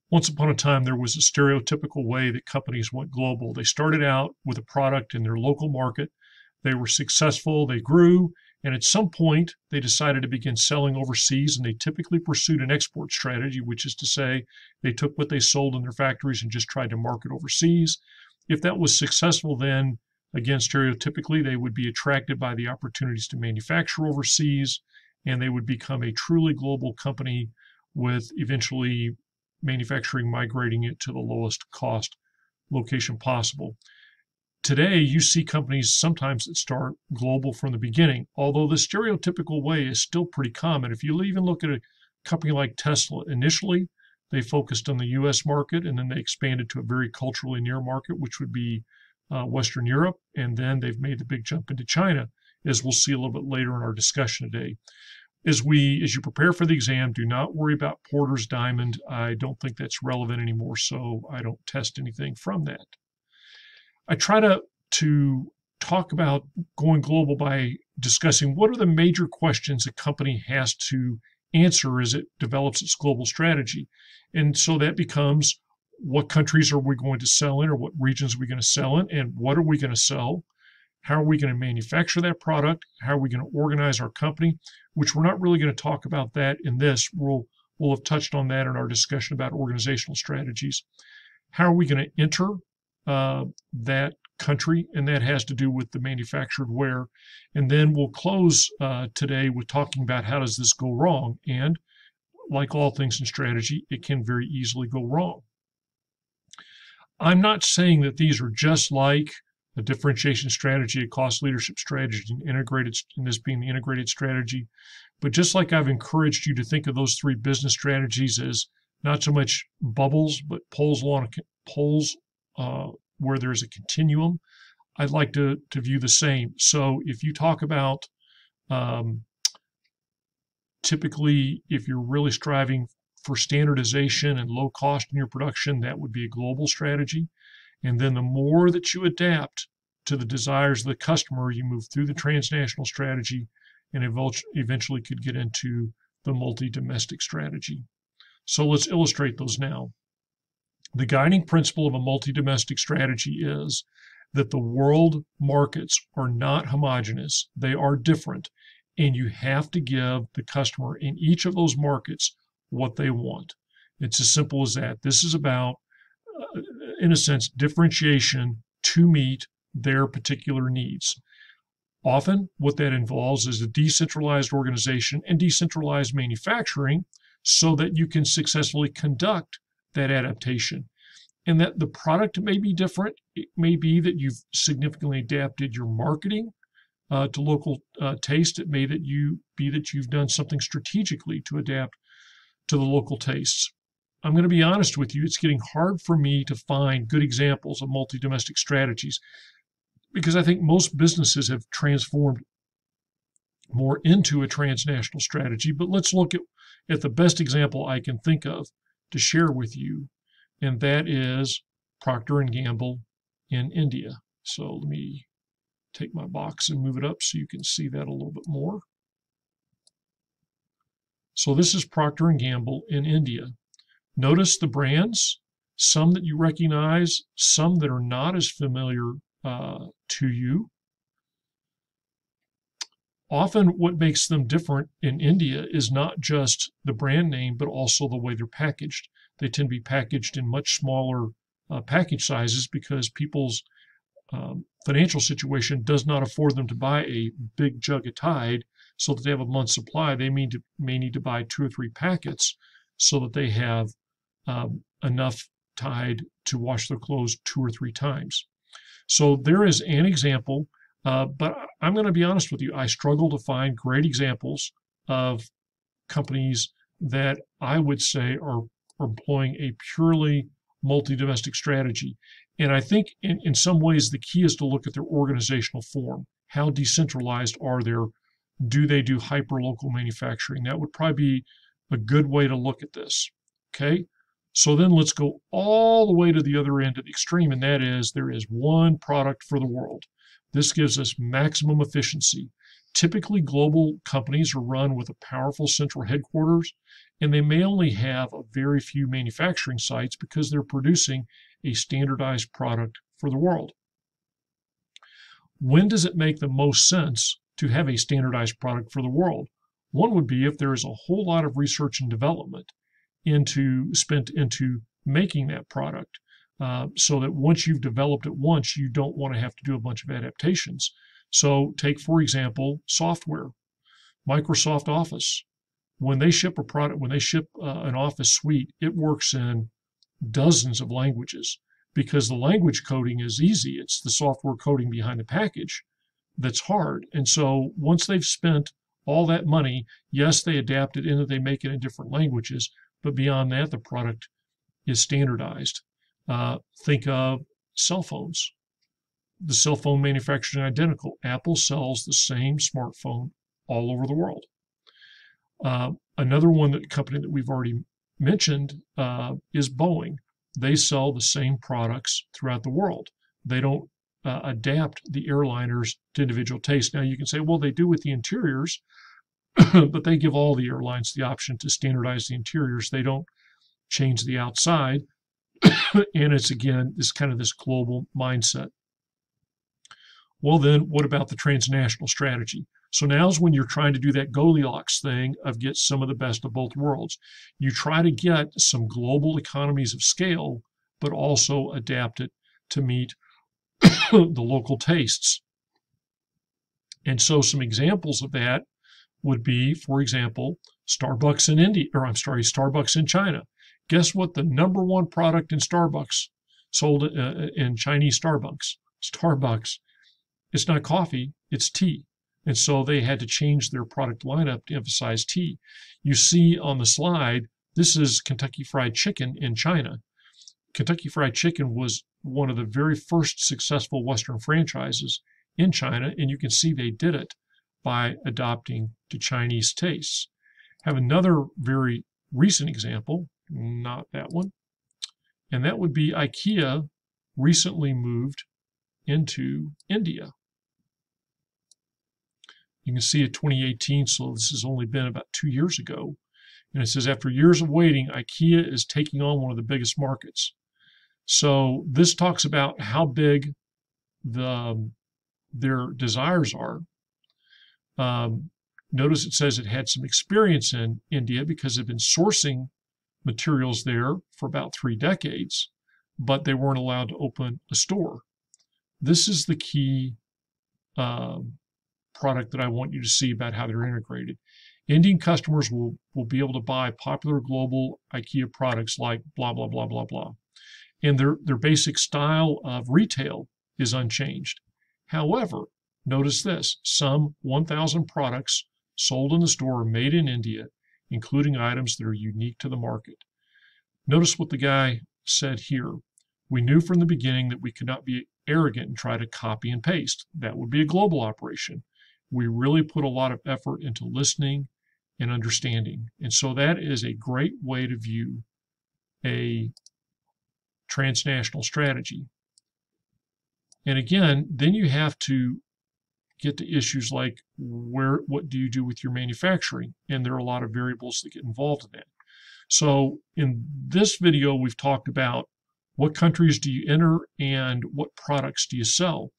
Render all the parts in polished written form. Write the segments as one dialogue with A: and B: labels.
A: Once upon a time, there was a stereotypical way that companies went global. They started out with a product in their local market. They were successful, they grew, and at some point, they decided to begin selling overseas, and they typically pursued an export strategy, which is to say, they took what they sold in their factories and just tried to market overseas. If that was successful, then again, stereotypically, they would be attracted by the opportunities to manufacture overseas, and they would become a truly global company with eventually manufacturing migrating it to the lowest cost location possible. Today, you see companies sometimes that start global from the beginning, although the stereotypical way is still pretty common. If you even look at a company like Tesla, initially they focused on the US market and then they expanded to a very culturally near market, which would be Western Europe, and then they've made the big jump into China, as we'll see a little bit later in our discussion today. As you prepare for the exam, do not worry about Porter's diamond. I don't think that's relevant anymore, so I don't test anything from that. I try to talk about going global by discussing what are the major questions a company has to answer as it develops its global strategy. And so that becomes, what countries are we going to sell in, or what regions are we going to sell in, and what are we going to sell? How are we going to manufacture that product? How are we going to organize our company? Which we're not really going to talk about that in this. We'll have touched on that in our discussion about organizational strategies. How are we going to enter that country? And that has to do with the manufactured ware. And then we'll close today with talking about how does this go wrong? And like all things in strategy, it can very easily go wrong. I'm not saying that these are just like a differentiation strategy, a cost leadership strategy, and this being the integrated strategy. But just like I've encouraged you to think of those three business strategies as not so much bubbles, but poles where there's a continuum, I'd like to view the same. So if you talk about typically, if you're really striving for standardization and low cost in your production, that would be a global strategy. And then the more that you adapt to the desires of the customer, you move through the transnational strategy and eventually could get into the multi-domestic strategy. So let's illustrate those now. The guiding principle of a multi-domestic strategy is that the world markets are not homogeneous. They are different, and you have to give the customer in each of those markets what they want. It's as simple as that. This is about, in a sense, differentiation to meet their particular needs. Often, what that involves is a decentralized organization and decentralized manufacturing so that you can successfully conduct that adaptation. And that the product may be different. It may be that you've significantly adapted your marketing to local taste. It may be that you've done something strategically to adapt to the local tastes. I'm going to be honest with you, it's getting hard for me to find good examples of multi-domestic strategies because I think most businesses have transformed more into a transnational strategy. But let's look at the best example I can think of to share with you, and that is Procter & Gamble in India. So let me take my box and move it up so you can see that a little bit more. So this is Procter & Gamble in India. Notice the brands, some that you recognize, some that are not as familiar to you. Often what makes them different in India is not just the brand name, but also the way they're packaged. They tend to be packaged in much smaller package sizes because people's financial situation does not afford them to buy a big jug of Tide so that they have a month's supply. They may need to buy 2 or 3 packets so that they have enough Tide to wash their clothes 2 or 3 times. So there is an example, but I'm going to be honest with you. I struggle to find great examples of companies that I would say are employing a purely multi-domestic strategy. And I think in some ways the key is to look at their organizational form. How decentralized are they? Do they do hyper-local manufacturing? That would probably be a good way to look at this. Okay, so then let's go all the way to the other end of the extreme, and that is there is one product for the world. This gives us maximum efficiency. Typically, global companies are run with a powerful central headquarters, and they may only have a very few manufacturing sites because they're producing a standardized product for the world. When does it make the most sense to have a standardized product for the world? One would be if there is a whole lot of research and development spent into making that product, so that once you've developed it once, you don't want to have to do a bunch of adaptations. So take, for example, software. Microsoft Office. When they ship a product, when they ship an Office suite, it works in dozens of languages because the language coding is easy. It's the software coding behind the package that's hard. And so once they've spent all that money, yes, they adapt it in that they make it in different languages, but beyond that, the product is standardized. Think of cell phones. The cell phone manufacturers are identical. Apple sells the same smartphone all over the world. Another company that we've already mentioned is Boeing. They sell the same products throughout the world. They don't adapt the airliners to individual tastes. Now you can say, well, they do with the interiors, but they give all the airlines the option to standardize the interiors. They don't change the outside. And it's, again, this kind of this global mindset. Well, then what about the transnational strategy? So now's when you're trying to do that Goldilocks thing of get some of the best of both worlds. You try to get some global economies of scale, but also adapt it to meet the local tastes. And so some examples of that would be, for example, Starbucks in China. Guess what the number one product in Starbucks sold in Chinese Starbucks? Starbucks. It's not coffee, it's tea. And so they had to change their product lineup to emphasize tea. You see on the slide, this is Kentucky Fried Chicken in China. Kentucky Fried Chicken was one of the very first successful Western franchises in China, and you can see they did it by adopting to Chinese tastes. Have another very recent example, not that one, and that would be IKEA recently moved into India. You can see it 2018, so this has only been about 2 years ago. And it says, after years of waiting, IKEA is taking on one of the biggest markets. So this talks about how big their desires are. Notice it says it had some experience in India because they've been sourcing materials there for about 3 decades, but they weren't allowed to open a store. This is the key product that I want you to see about how they're integrated. Indian customers will be able to buy popular global IKEA products like blah, blah, blah, blah, blah. And their basic style of retail is unchanged. However, notice this, some 1,000 products sold in the store are made in India, including items that are unique to the market. Notice what the guy said here. We knew from the beginning that we could not be arrogant and try to copy and paste. That would be a global operation. We really put a lot of effort into listening and understanding. And so that is a great way to view a transnational strategy. And again, then you have to get to issues like what do you do with your manufacturing? And there are a lot of variables that get involved in that. So in this video, we've talked about what countries do you enter and what products do you sell.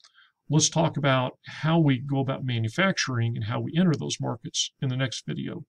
A: Let's talk about how we go about manufacturing and how we enter those markets in the next video.